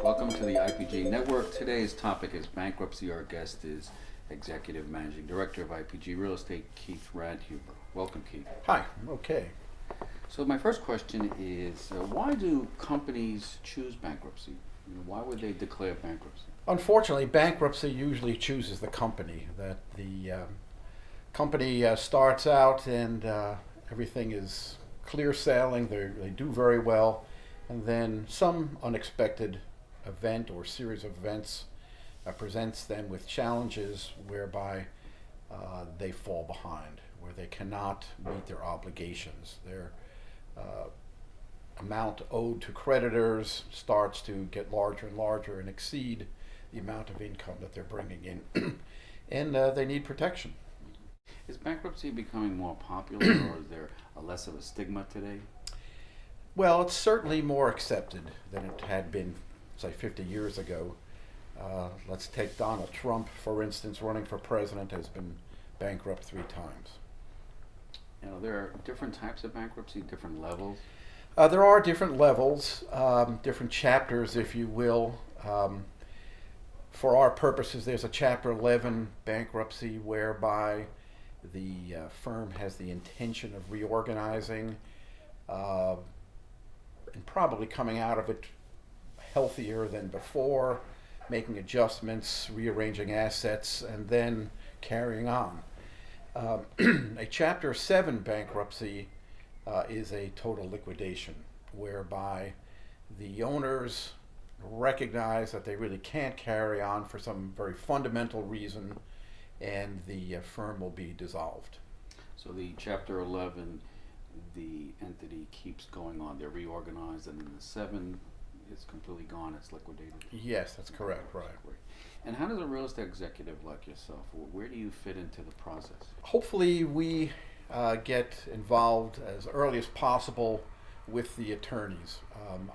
Welcome to the IPG Network. Today's topic is bankruptcy. Our guest is Executive Managing Director of IPG Real Estate, Keith Radhuber. Welcome, Keith. Hi, okay. So my first question is, why do companies choose bankruptcy? Why would they declare bankruptcy? Unfortunately, bankruptcy usually chooses the company. That the company starts out and everything is clear sailing, they do very well, and then some unexpected event or series of events presents them with challenges whereby they fall behind, where they cannot meet their obligations. Their amount owed to creditors starts to get larger and larger and exceed the amount of income that they're bringing in, and they need protection. Is bankruptcy becoming more popular, or is there less of a stigma today? Well, it's certainly more accepted than it had been, say, 50 years ago. Let's take Donald Trump, for instance, running for president, has been bankrupt 3 times. There are different types of bankruptcy, different levels. There are different levels, different chapters, if you will. For our purposes, there's a Chapter 11 bankruptcy whereby the firm has the intention of reorganizing and probably coming out of it healthier than before, making adjustments, rearranging assets, and then carrying on. A Chapter 7 bankruptcy is a total liquidation, whereby the owners recognize that they really can't carry on for some very fundamental reason, and the firm will be dissolved. So the Chapter 11, the entity keeps going on. They're reorganized, and then the 7 is completely gone. It's liquidated. Yes, that's correct, right. And how does a real estate executive like yourself, where do you fit into the process? Hopefully we get involved as early as possible with the attorneys.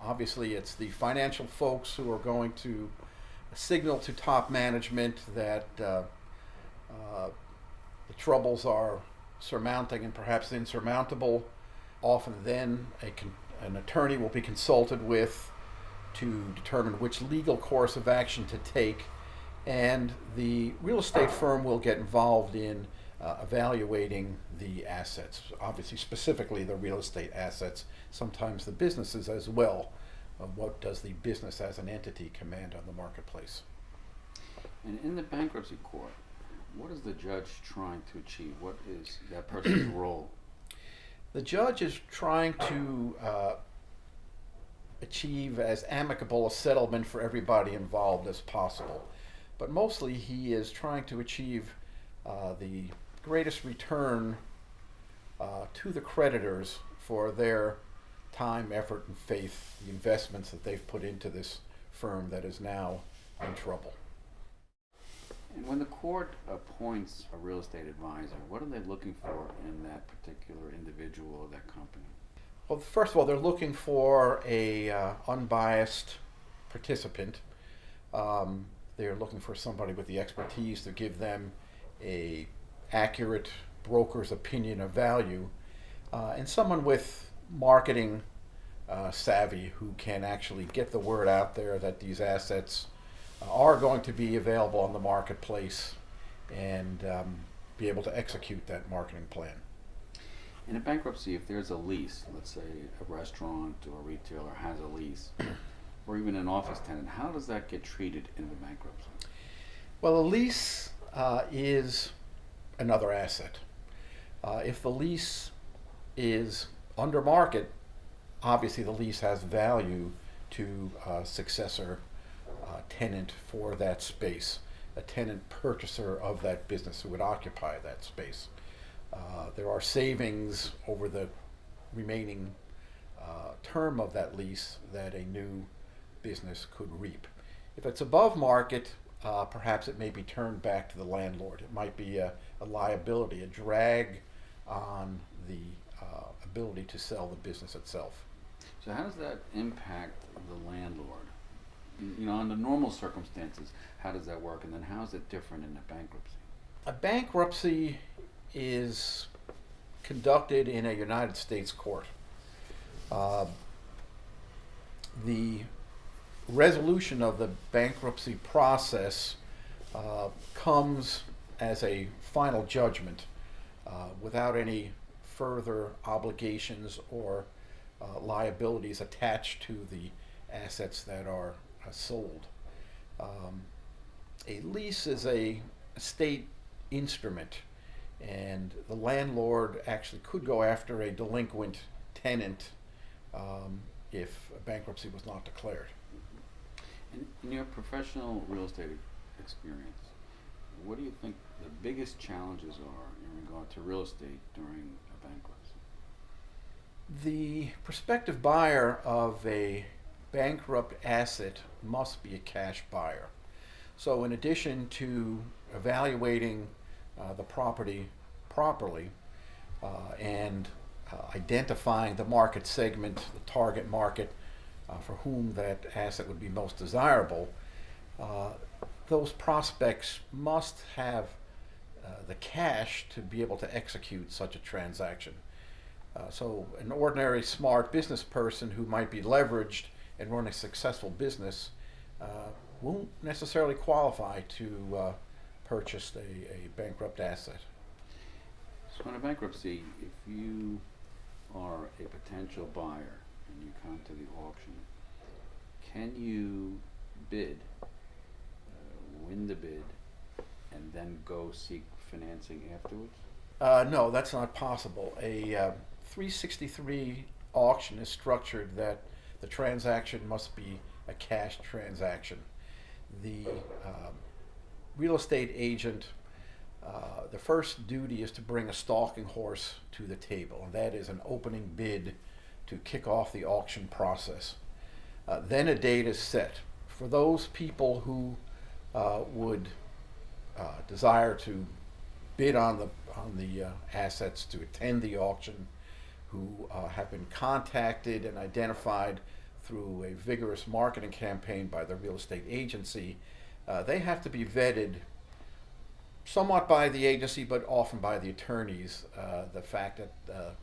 Obviously, it's the financial folks who are going to signal to top management that the troubles are surmounting and perhaps insurmountable. Often then an attorney will be consulted with to determine which legal course of action to take, and the real estate firm will get involved in evaluating the assets, obviously specifically the real estate assets, sometimes the businesses as well. What does the business as an entity command on the marketplace? And in the bankruptcy court, what is the judge trying to achieve? What is that person's role? The judge is trying to achieve as amicable a settlement for everybody involved as possible. But mostly he is trying to achieve the greatest return to the creditors for their time, effort, and faith, the investments that they've put into this firm that is now in trouble. And when the court appoints a real estate advisor, what are they looking for in that particular individual or that company? Well, first of all, they're looking for a unbiased participant. They're looking for somebody with the expertise to give them a accurate broker's opinion of value, and someone with marketing savvy who can actually get the word out there that these assets are going to be available on the marketplace and be able to execute that marketing plan. In a bankruptcy, if there's a lease, let's say a restaurant or a retailer has a lease, or even an office tenant, how does that get treated in the bankruptcy? Well, a lease is another asset. If the lease is under market, obviously the lease has value to a successor tenant for that space, a tenant purchaser of that business who would occupy that space. There are savings over the remaining term of that lease that a new business could reap. If it's above market, perhaps it may be turned back to the landlord. It might be a liability, a drag on the ability to sell the business itself. So how does that impact the landlord? Under normal circumstances, how does that work? And then how is it different in a bankruptcy? A bankruptcy is conducted in a United States court. resolution of the bankruptcy process comes as a final judgment without any further obligations or liabilities attached to the assets that are sold. A lease is a state instrument, and the landlord actually could go after a delinquent tenant if bankruptcy was not declared. In your professional real estate experience, what do you think the biggest challenges are in regard to real estate during a bankruptcy? The prospective buyer of a bankrupt asset must be a cash buyer. So in addition to evaluating the property properly and identifying the market segment, the target market for whom that asset would be most desirable, those prospects must have the cash to be able to execute such a transaction. So an ordinary smart business person who might be leveraged and run a successful business won't necessarily qualify to purchase a bankrupt asset. So in a bankruptcy, if you are a potential buyer and you come to the auction, can you bid, win the bid, and then go seek financing afterwards? No, that's not possible. A 363 auction is structured that the transaction must be a cash transaction. The real estate agent, the first duty is to bring a stalking horse to the table, and that is an opening bid to kick off the auction process. Then a date is set. For those people who would desire to bid on the assets, to attend the auction, who have been contacted and identified through a vigorous marketing campaign by the real estate agency, they have to be vetted somewhat by the agency, but often by the attorneys. The fact that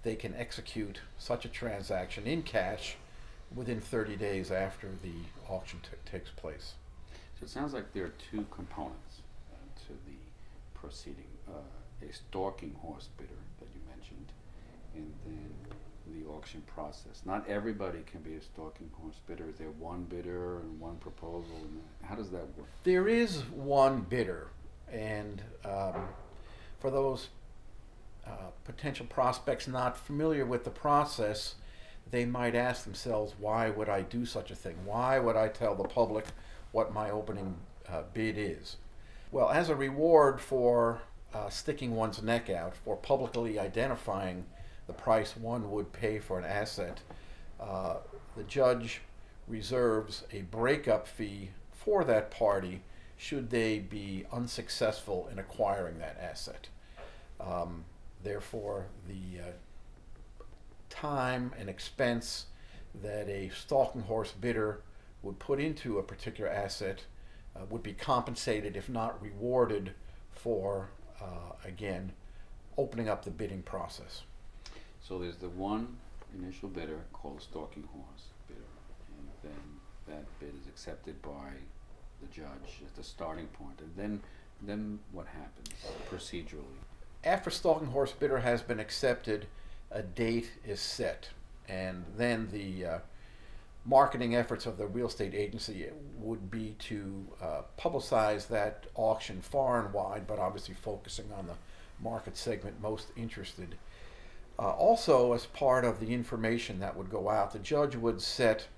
they can execute such a transaction in cash within 30 days after the auction takes place. So it sounds like there are two components to the proceeding. A stalking horse bidder that you mentioned, and then the auction process. Not everybody can be a stalking horse bidder. Is there one bidder and one proposal? And how does that work? There is one bidder, and for those potential prospects not familiar with the process, they might ask themselves, why would I do such a thing? Why would I tell the public what my opening bid is? Well, as a reward for sticking one's neck out, for publicly identifying the price one would pay for an asset, the judge reserves a breakup fee for that party should they be unsuccessful in acquiring that asset. Therefore, the time and expense that a stalking horse bidder would put into a particular asset would be compensated, if not rewarded, for, again, opening up the bidding process. So there's the one initial bidder called a stalking horse bidder, and then that bid is accepted by the judge as the starting point. And then what happens procedurally? After stalking horse bidder has been accepted, a date is set, and then the marketing efforts of the real estate agency would be to publicize that auction far and wide, but obviously focusing on the market segment most interested. Also, as part of the information that would go out, the judge would set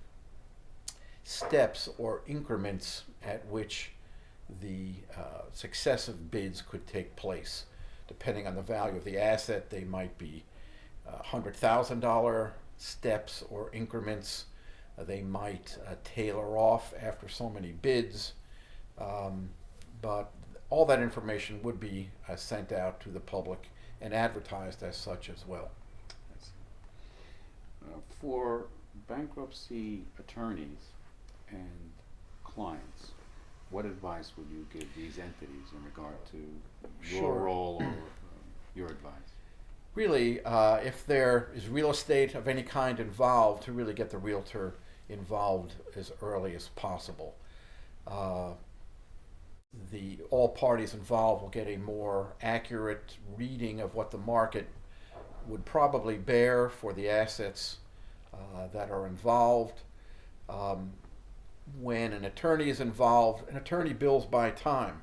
steps or increments at which the successive bids could take place. Depending on the value of the asset, they might be $100,000 steps or increments. They might tailor off after so many bids, but all that information would be sent out to the public and advertised as such as well. For bankruptcy attorneys and clients, what advice would you give these entities in regard to your Sure. role or your advice? Really, if there is real estate of any kind involved, to really get the realtor involved as early as possible. Uh, all parties involved will get a more accurate reading of what the market would probably bear for the assets that are involved. Um, when an attorney is involved, an attorney bills by time.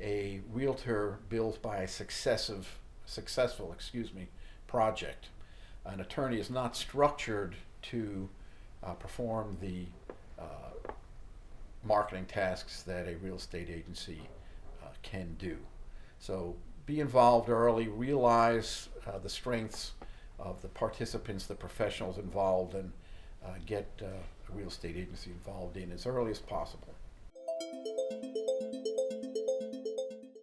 A realtor bills by a successful project. An attorney is not structured to perform the marketing tasks that a real estate agency can do. So be involved early, realize the strengths of the participants, the professionals involved, and get a real estate agency involved in as early as possible.